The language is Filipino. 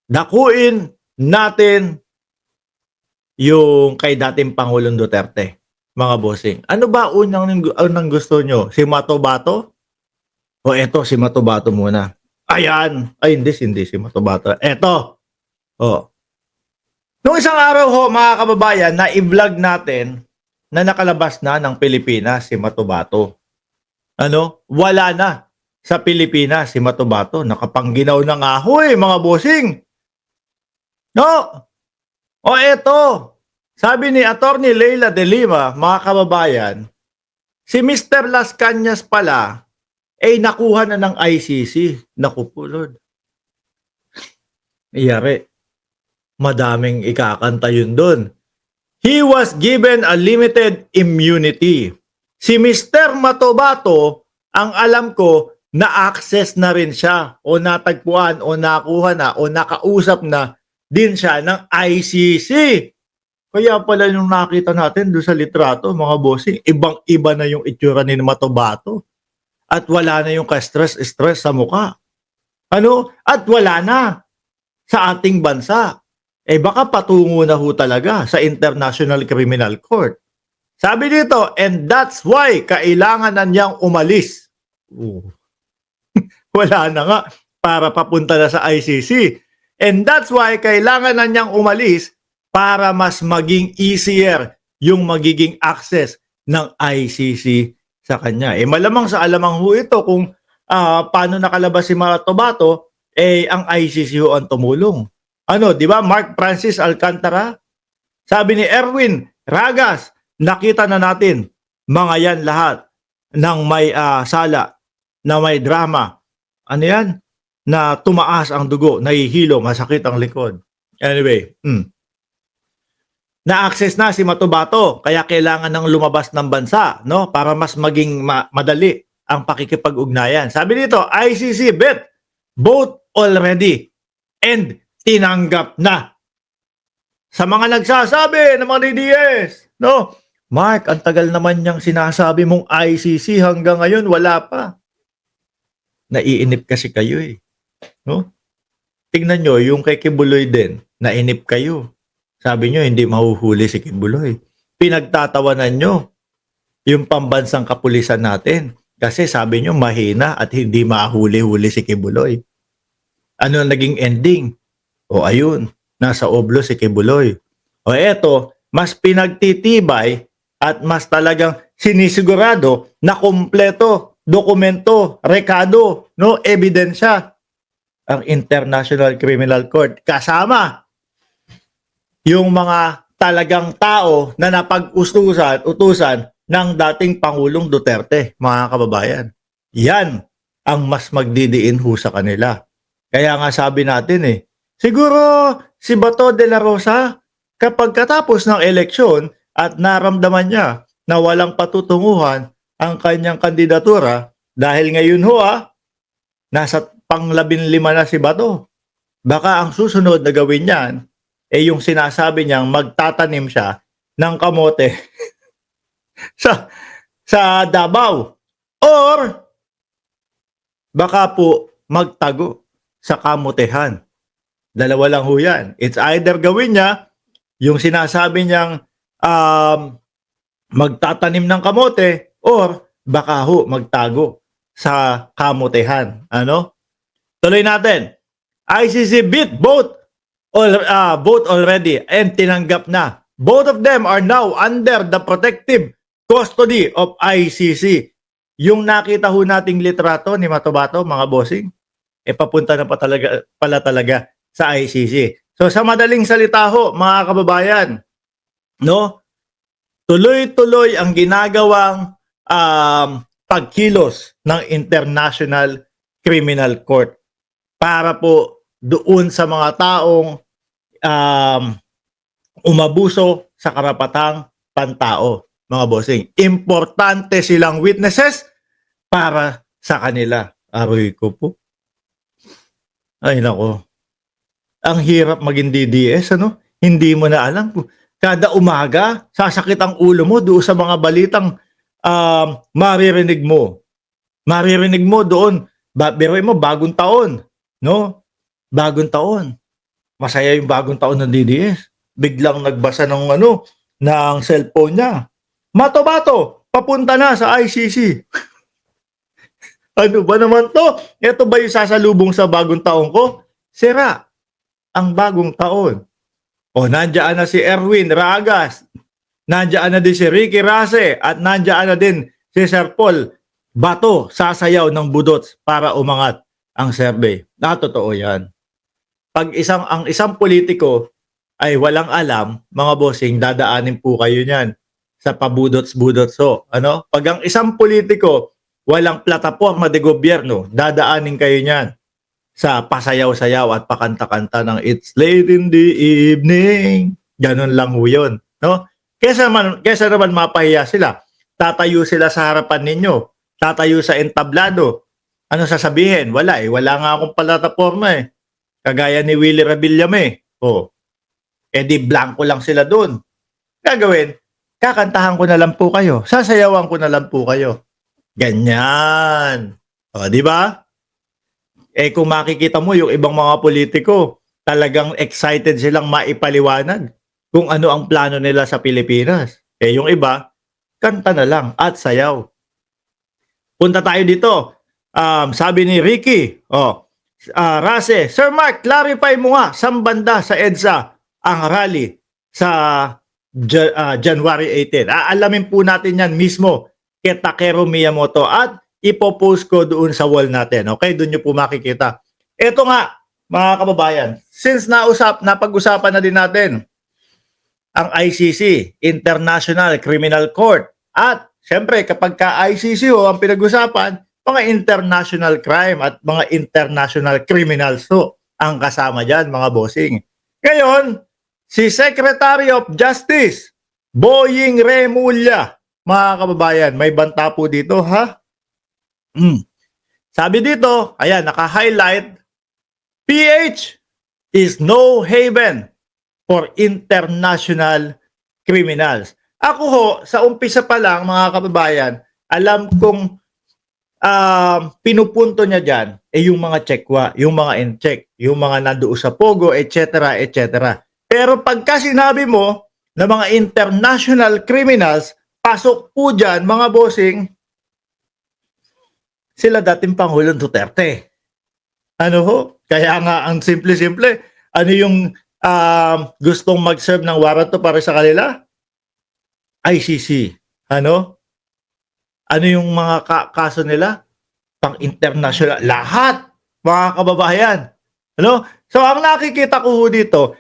dakuin natin yung kay dating Pangulong Duterte, mga bossing. Ano ba unang gusto nyo? Si Mato-Bato? O eto, si Mato-Bato muna. Ayan. Ay, hindi si Mato-Bato. Eto. O. Nung isang araw ho, mga kababayan, na i-vlog natin na nakalabas na ng Pilipinas si Mato-Bato. Ano? Wala na sa Pilipinas si Mato-Bato. Nakapangginaw na nga ho mga bossing. No? O eto. Sabi ni Attorney Leila de Lima, mga kababayan, si Mr. Las Cañas pala ay nakuha na ng ICC. Naku po, Lord. Iyari. Madaming ikakanta yun doon. He was given a limited immunity. Si Mr. Mato-Bato, ang alam ko, na-access na rin siya o natagpuan o nakuha na o nakausap na din siya ng ICC. Kaya pala yung nakita natin doon sa litrato, mga bossing, ibang-iba na yung itsura ni Mato-Bato. At wala na yung ka-stress-stress sa mukha. Ano? At wala na sa ating bansa. Baka patungo na ho talaga sa International Criminal Court. Sabi dito, and that's why kailangan na niyang umalis. Wala na nga para papunta na sa ICC. And that's why kailangan na niyang umalis para mas maging easier yung magiging access ng ICC sa kanya. Malamang sa alamang ho ito kung paano nakalabas si Mato-Bato, ang ICC ho ang tumulong. Ano, di ba? Mark Francis Alcantara? Sabi ni Erwin Ragas, nakita na natin mga yan lahat ng may sala, na may drama. Ano yan? Na tumaas ang dugo, nahihilo, masakit ang likod. Anyway, na-access na si Mato-Bato, kaya kailangan ng lumabas ng bansa, no? Para mas maging madali ang pakikipag-ugnayan. Sabi dito, ICC bet both already and tinanggap na. Sa mga nagsasabi ng mga DDS, no? Mark, ang tagal naman niyang sinasabi mong ICC hanggang ngayon wala pa. Naiinip kasi kayo no? Tingnan nyo, yung kay Kibuloy din, nainip kayo. Sabi nyo, hindi mahuhuli si Kibuloy. Pinagtatawanan nyo yung pambansang kapulisan natin. Kasi sabi nyo, mahina at hindi mahuli-huli si Kibuloy. Ano ang naging ending? O ayun, nasa oblo si Kibuloy. O eto, mas pinagtitibay at mas talagang sinisigurado na kumpleto, dokumento, rekado, no, ebidensya ang International Criminal Court. Kasama yung mga talagang tao na utusan ng dating Pangulong Duterte, mga kababayan. Yan ang mas magdidiin ho sa kanila. Kaya nga sabi natin siguro si Bato de la Rosa, kapag katapos ng eleksyon at naramdaman niya na walang patutunguhan ang kanyang kandidatura, dahil ngayon nasa pang-15 na si Bato, baka ang susunod na gawin niyan, yung sinasabi niyang magtatanim siya ng kamote sa Davao. Or baka po magtago sa kamotehan. Dalawa lang ho yan. It's either gawin niya yung sinasabi niyang magtatanim ng kamote or baka ho magtago sa kamotehan. Ano? Tuloy natin. ICC beat both already and tinanggap na. Both of them are now under the protective custody of ICC. Yung nakita ho nating litrato ni Mato-Bato, mga bossing, papunta na pala talaga sa ICC. So sa madaling salita ho, mga kababayan, no? Tuloy-tuloy ang ginagawang pagkilos ng International Criminal Court para po doon sa mga taong umabuso sa karapatang pantao, mga bossing. Importante silang witnesses para sa kanila. Aroy ko po. Ay nako. Ang hirap maging DDS, ano? Hindi mo na alam. Kada umaga, sasakit ang ulo mo doon sa mga balitang maririnig mo. Maririnig mo doon. Biruin mo, bagong taon. No? Bagong taon. masaya yung bagong taon ng DDS. Biglang nagbasa ng cellphone niya. Mato-bato, papunta na sa ICC. Ano ba naman to? Ito ba yung sasalubong sa bagong taon ko? Sira ang bagong taon. O, nandiyan na si Erwin Ragas. Nandiyan na din si Ricky Rase. At nandiyan na din si Sir Paul Bato, sasayaw ng budots para umangat ang survey. Totoo yan. Pag ang isang politiko ay walang alam, mga bossing, dadaanin po kayo niyan sa pabudots-budots. So, ano? Pag ang isang politiko walang plataporma de gobyerno, dadaanin kayo niyan sa pasayaw-sayaw at pakanta-kanta ng It's Late in the Evening. Ganun lang ho yun. No? Kesa naman mapahiya sila. Tatayo sila sa harapan ninyo. Tatayo sa entablado. Ano sasabihin? Wala eh. Wala nga akong plataporma eh. Kagaya ni Willie Rabillame. Oh. Eh di blanco lang sila doon. Gagawin, kakantahan ko na lang po kayo. Sasayawan ko na lang po kayo. Ganyan. O, di ba? Eh kung makikita mo yung ibang mga politiko, talagang excited silang maipaliwanag kung ano ang plano nila sa Pilipinas. Eh yung iba, kanta na lang at sayaw. Punta tayo dito. Sabi ni Ricky, Rase, Sir Mark, clarify mo nga saan banda sa EDSA ang rally sa January 18. Aalamin po natin yan mismo kay Takeru Miyamoto at ipopost ko doon sa wall natin. Okay, doon nyo po makikita. Ito nga, mga kababayan, since napag-usapan na din natin ang ICC, International Criminal Court, at syempre kapag ka ICC ang pinag-usapan, mga international crime at mga international criminals ang kasama dyan, mga bossing. Ngayon, si Secretary of Justice, Boying Remulla, mga kababayan, may banta po dito, ha? Sabi dito, ayan, naka-highlight, PH is no haven for international criminals. Ako ho, sa umpisa pa lang, mga kababayan, alam kong pinupunto niya dyan yung mga checkwa, yung mga in-check, yung mga nandoon sa Pogo, etc., etc. Pero pagka sinabi mo na mga international criminals, pasok po dyan, mga bossing, sila dating Pangulong Duterte. Ano ho? Kaya nga, ang simple-simple, ano yung gustong mag-serve ng warrant para sa kanila? ICC. Ano? Ano yung mga kaso nila? Pang-international. Lahat, mga kababayan. Ano? So, ang nakikita ko dito,